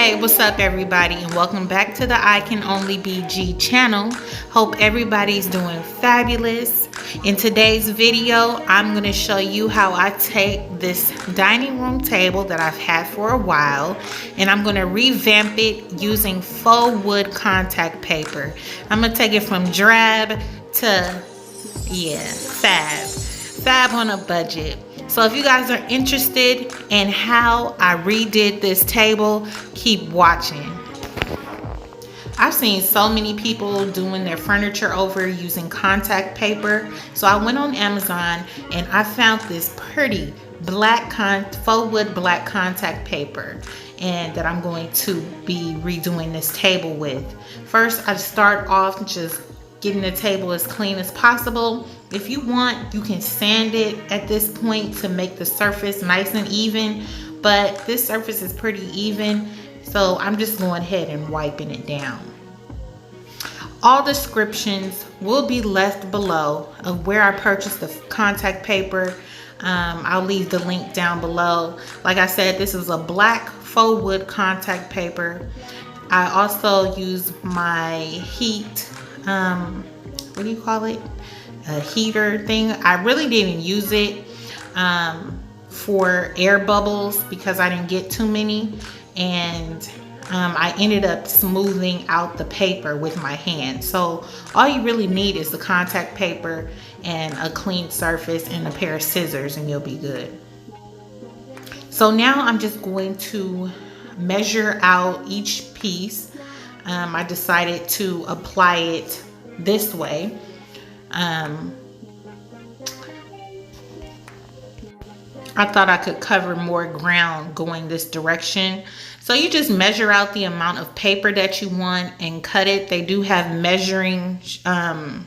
Hey, what's up everybody, and welcome back to the I Can Only Be G channel. Hope everybody's doing fabulous. In today's video, I'm going to show you how I take this dining room table that I've had for a while, and I'm going to revamp it using faux wood contact paper. I'm going to take it from drab to, fab on a budget. So if you guys are interested in how I redid this table, keep watching. I've seen so many people doing their furniture over using contact paper. So I went on Amazon and I found this pretty black faux wood black contact paper, and that I'm going to be redoing this table with. First, I start off just getting the table as clean as possible. If you want, you can sand it at this point to make the surface nice and even, but this surface is pretty even, so I'm just going ahead and wiping it down. All descriptions will be left below of where I purchased the contact paper. I'll leave the link down below. Like I said, this is a black faux wood contact paper. I also use my heat, what do you call it? A heater thing. I really didn't use it for air bubbles because I didn't get too many, and I ended up smoothing out the paper with my hand. So all you really need is the contact paper and a clean surface and a pair of scissors, and you'll be good. So now I'm just going to measure out each piece. I decided to apply it this way. I thought I could cover more ground going this direction. So you just measure out the amount of paper that you want and cut it. They do have measuring,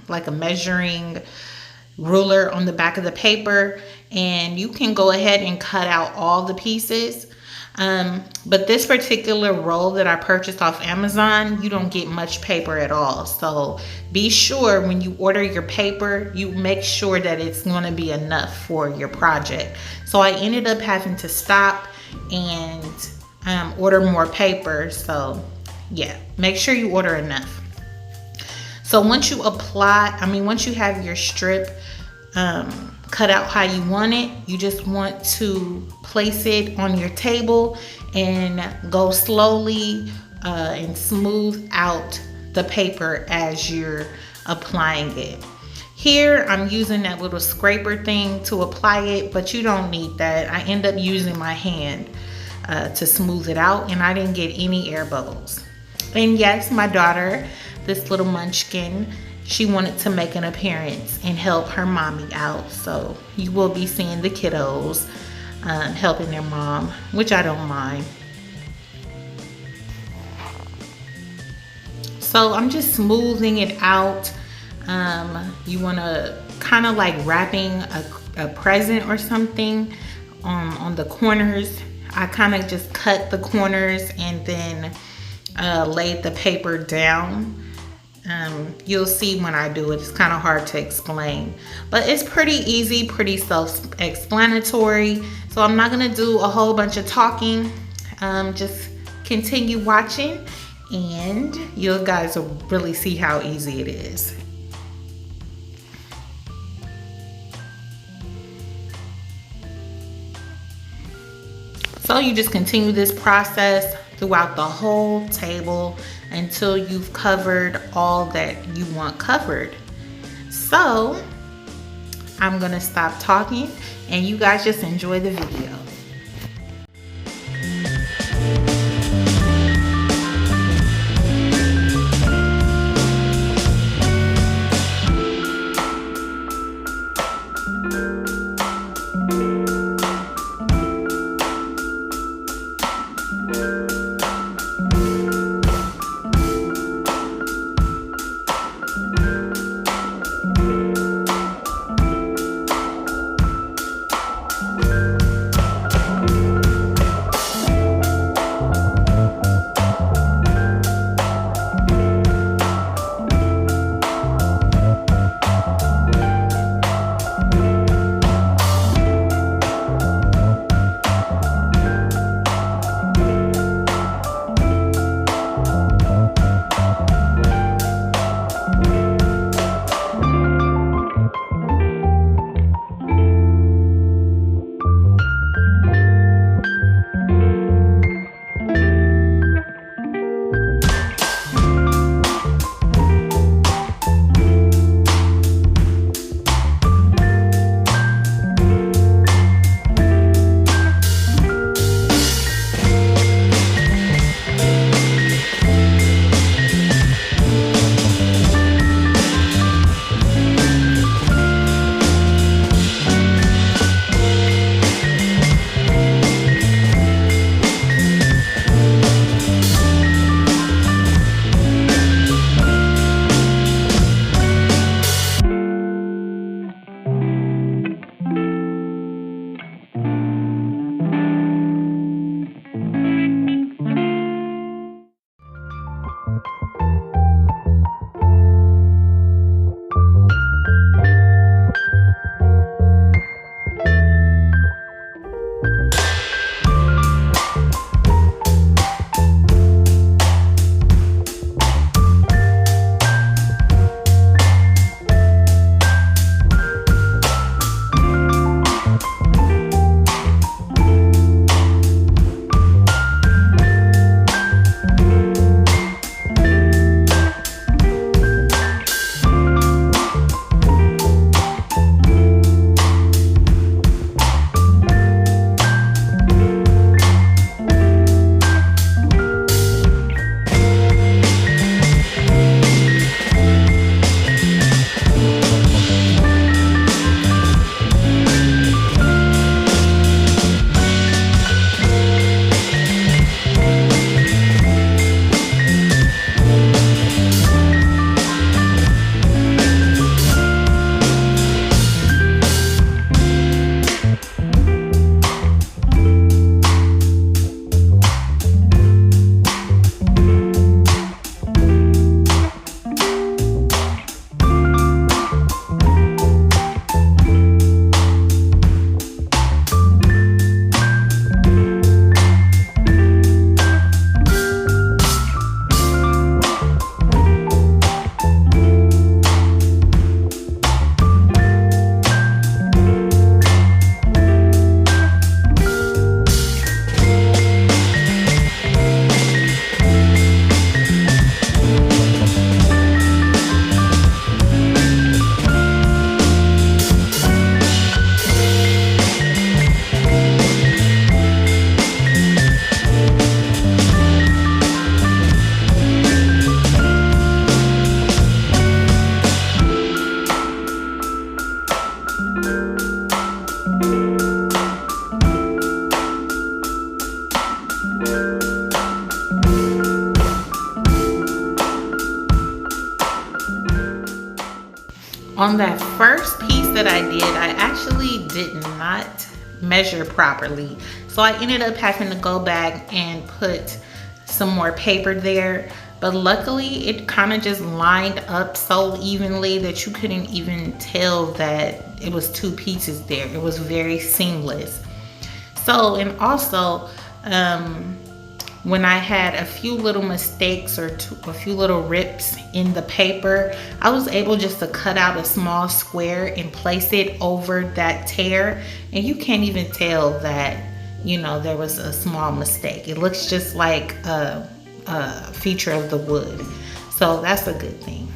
like a measuring ruler on the back of the paper, and you can go ahead and cut out all the pieces. But this particular roll that I purchased off Amazon, you don't get much paper at all. So be sure when you order your paper, you make sure that it's going to be enough for your project. So I ended up having to stop and order more paper. So yeah, make sure you order enough. So once you once you have your strip cut out how you want it, you just want to place it on your table and go slowly and smooth out the paper as you're applying it. Here I'm using that little scraper thing to apply it, but you don't need that. I end up using my hand to smooth it out, and I didn't get any air bubbles. And yes, my daughter, this little munchkin, she wanted to make an appearance and help her mommy out. So you will be seeing the kiddos helping their mom, which I don't mind. So I'm just smoothing it out. You want to kind of like wrapping a present or something on the corners. I kind of just cut the corners and then laid the paper down. You'll see when I do it. It's kind of hard to explain, but it's pretty easy, pretty self-explanatory. So I'm not going to do a whole bunch of talking. Just continue watching and you guys will really see how easy it is. So you just continue this process throughout the whole table until you've covered all that you want covered. So I'm gonna stop talking and you guys just enjoy the video. On that first piece that I did, I actually did not measure properly. So I ended up having to go back and put some more paper there. But luckily it kind of just lined up so evenly that you couldn't even tell that it was two pieces there. It was very seamless. So, and also, when I had a few little mistakes or a few little rips in the paper, I was able just to cut out a small square and place it over that tear, and you can't even tell that, you know, there was a small mistake. It looks just like a feature of the wood. So that's a good thing.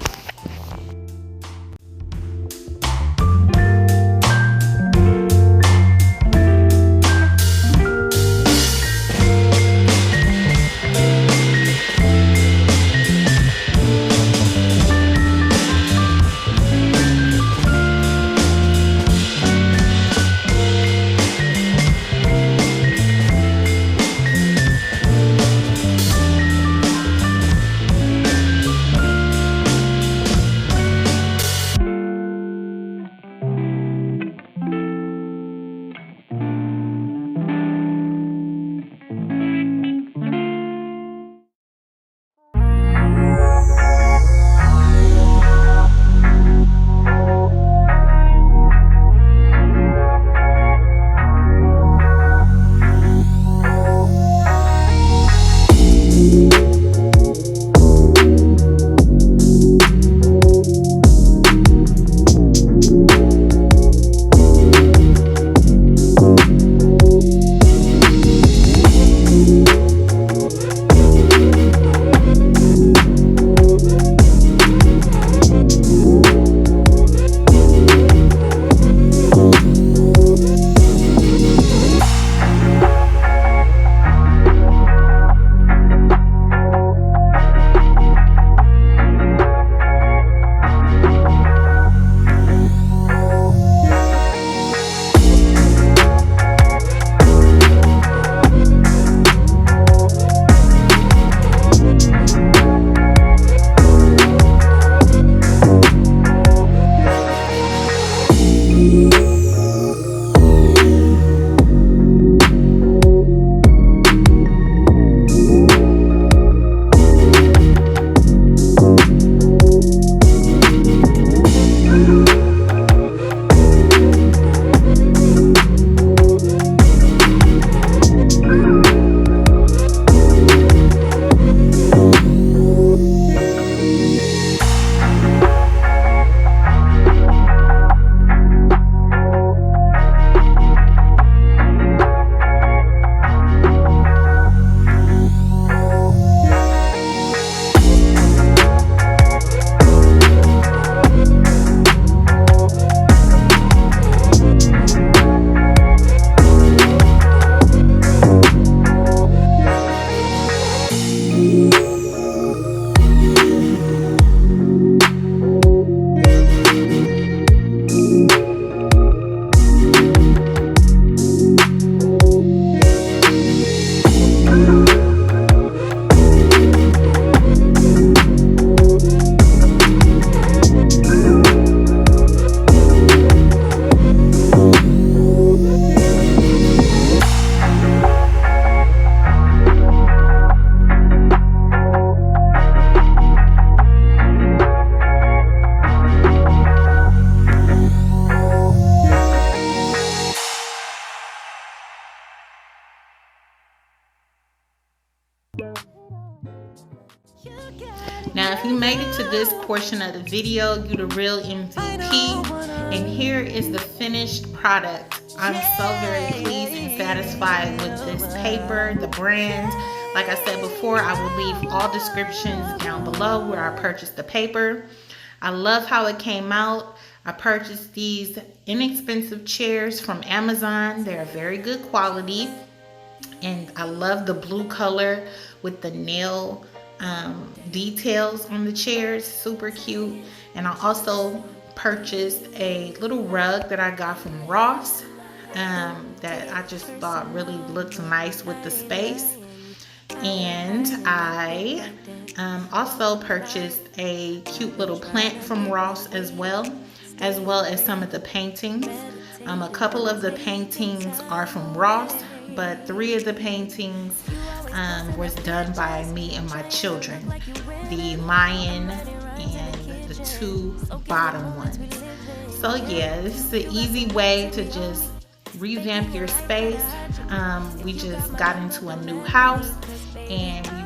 Now, if you made it to this portion of the video, you the real MVP. And here is the finished product. I'm so very pleased and satisfied with this paper, the brand. Like I said before, I will leave all descriptions down below where I purchased the paper. I love how it came out. I purchased these inexpensive chairs from Amazon. They're very good quality. And I love the blue color with the nail details on the chairs. Super cute. And I also purchased a little rug that I got from Ross that I just thought really looked nice with the space. And I also purchased a cute little plant from Ross as well. as well as some of the paintings. A couple of the paintings are from Ross, but 3 of the paintings was done by me and my children. The lion and the 2 bottom ones. So yeah, this is an easy way to just revamp your space. We just got into a new house and we